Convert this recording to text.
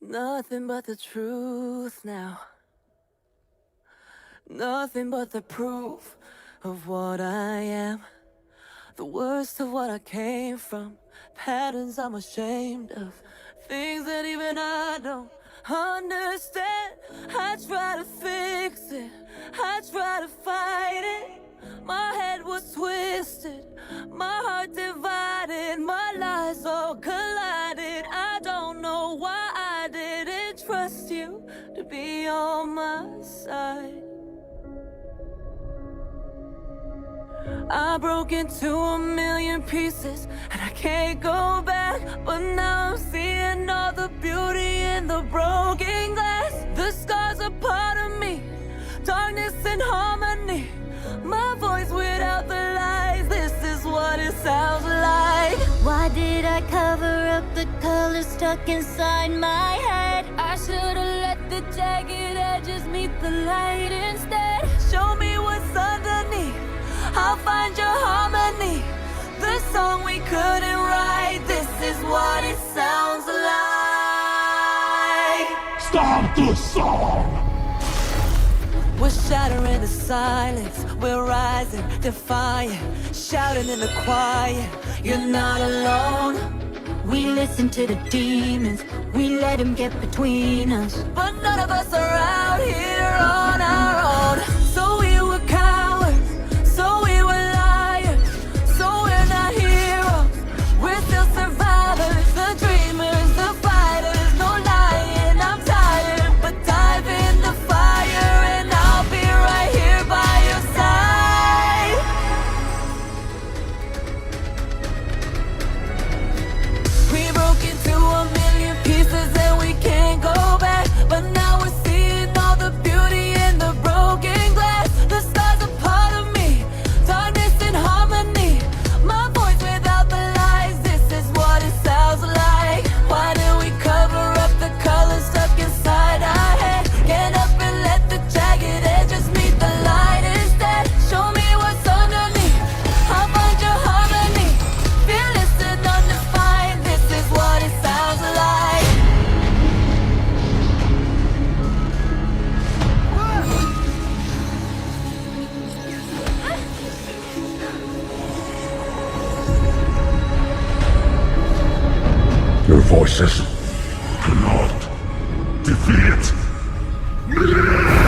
Nothing but the truth now. Nothing but the proof of what I am. The worst of what I came from. Patterns I'm ashamed of. Things that even I don't understand. I try to fix it. I try to fight it. My head was twisted. My heart divided. My lies all collided. I don't know why I didn't trust you to be on my side. I broke into a million pieces and I can't go back. But now I'm seeing all the beauty in the broken glass. The scars are part of me, darkness and harmony. My voice without the lies, this is what it sounds like. Why did I cover up the color stuck inside my head? I should've let the jagged edges meet the light instead. Show me what's underneath, I'll find your harmony. The song we couldn't write, this is what it sounds like. Stop the song! We're shattering the silence, we're rising, defiant, shouting in the quiet. You're not alone. We listen to the demons, we let them get between us. But none of us are out here on our own. So we were cowards, so we were liars, so we're not heroes, we're still survivors, the dreamers, the fighters, no lying, I'm tired, but dive in the fire and I'll be right here by your side. We broke into a million pieces and we can't go back, but now we're seeing all the beauty in the broken glass. The scars are part of me, darkness and harmony. My voice without the lies, this is what it sounds like. Why did we cover up the colors stuck inside our head? Get up and let the jagged edges meet the light instead. Show me what's underneath, I'll find your harmony. Fearless and undefined, this is what it sounds like. Your voices cannot defeat me!